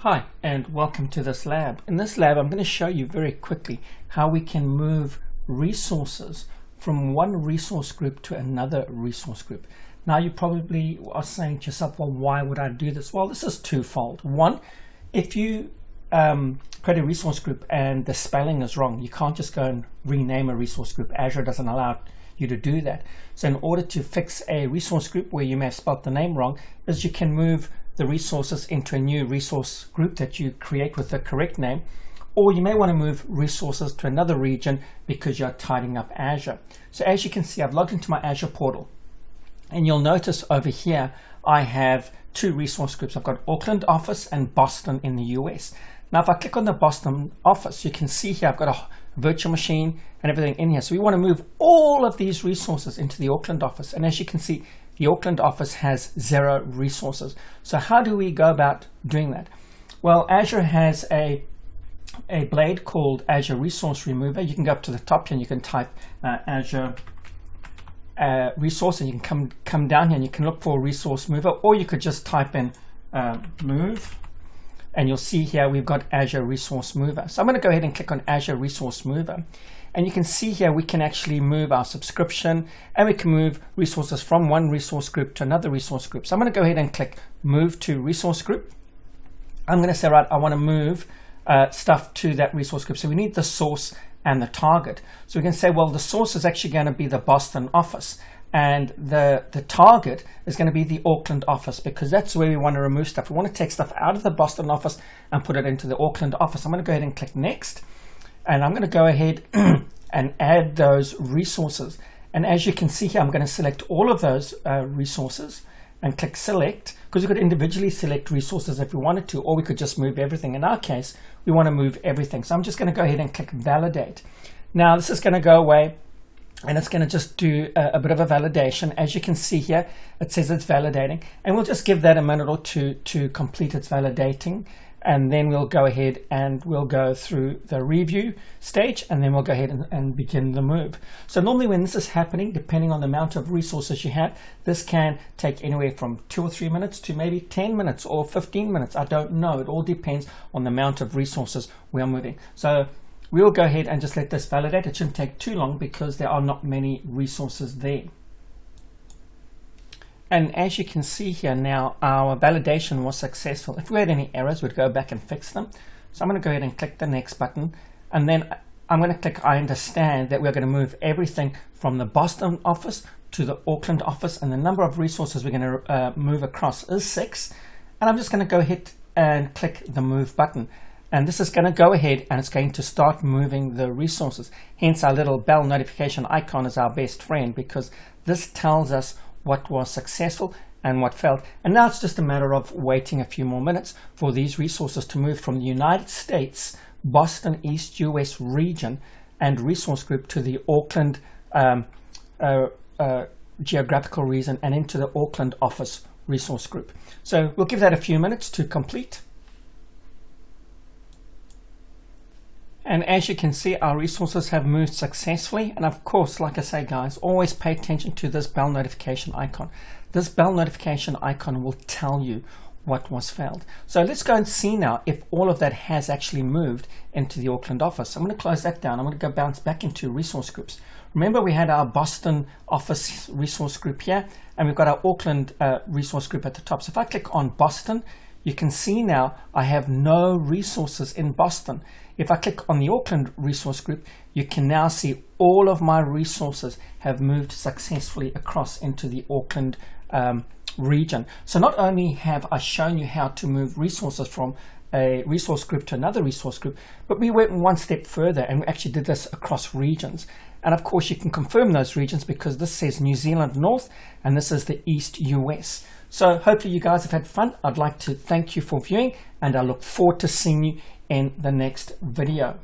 Hi and welcome to this lab. In this lab I'm going to show you very quickly how we can move resources from one resource group to another resource group. Now you probably are saying to yourself, well, why would I do this? Well, this is twofold. One, if you create a resource group and the spelling is wrong, you can't just go and rename a resource group. Azure doesn't allow you to do that. So in order to fix a resource group where you may have spelled the name wrong, is you can move the resources into a new resource group that you create with the correct name, or you may want to move resources to another region because you're tidying up Azure. So as you can see, I've logged into my Azure portal, and you'll notice over here I have two resource groups. I've got Auckland office and Boston in the US. Now if I click on the Boston office, you can see here I've got a virtual machine and everything in here. So we want to move all of these resources into the Auckland office, and as you can see, the Auckland office has 0 resources. So how do we go about doing that? Well, Azure has a blade called Azure Resource Remover. You can go up to the top here and you can type Azure Resource, and you can come down here and you can look for Resource Mover, or you could just type in move, and you'll see here we've got Azure Resource Mover. So I'm going to go ahead and click on Azure Resource Mover. And you can see here we can actually move our subscription, and we can move resources from one resource group to another resource group. So I'm going to go ahead and click Move to Resource Group. I'm going to say, right, I want to move stuff to that resource group. So we need the source and the target. So we can say, well, the source is actually going to be the Boston office, and the target is going to be the Auckland office, because that's where we want to remove stuff. We want to take stuff out of the Boston office and put it into the Auckland office. I'm going to go ahead and click Next. And I'm going to go ahead and add those resources. And as you can see here, I'm going to select all of those resources and click Select, because we could individually select resources if we wanted to, or we could just move everything. In our case, we want to move everything. So I'm just going to go ahead and click Validate. Now this is going to go away, and it's going to just do a bit of a validation. As you can see here, it says it's validating, and we'll just give that a minute or two to complete its validating. And then we'll go ahead and we'll go through the review stage, and then we'll go ahead and begin the move. So normally when this is happening, depending on the amount of resources you have, this can take anywhere from 2 or 3 minutes to maybe 10 minutes or 15 minutes. I don't know. It all depends on the amount of resources we are moving. So we'll go ahead and just let this validate. It shouldn't take too long because there are not many resources there. And as you can see here now, our validation was successful. If we had any errors, we'd go back and fix them. So I'm going to go ahead and click the Next button. And then I'm going to click I understand that we're going to move everything from the Boston office to the Auckland office. And the number of resources we're going to move across is 6. And I'm just going to go ahead and click the Move button. And this is going to go ahead and it's going to start moving the resources. Hence our little bell notification icon is our best friend, because this tells us what was successful and what failed. And now it's just a matter of waiting a few more minutes for these resources to move from the United States, Boston East US region and resource group to the Auckland geographical region and into the Auckland office resource group. So we'll give that a few minutes to complete. And as you can see, our resources have moved successfully. And of course, like I say, guys, always pay attention to this bell notification icon. This bell notification icon will tell you what was failed. So let's go and see now if all of that has actually moved into the Auckland office. I'm going to close that down. I'm going to go bounce back into resource groups. Remember, we had our Boston office resource group here, and we've got our Auckland resource group at the top. So if I click on Boston, you can see now I have no resources in Boston. If I click on the Auckland resource group, you can now see all of my resources have moved successfully across into the Auckland region. So not only have I shown you how to move resources from a resource group to another resource group, but we went one step further and we actually did this across regions. And of course you can confirm those regions because this says New Zealand North and this is the East US. So hopefully you guys have had fun. I'd like to thank you for viewing, and I look forward to seeing you in the next video.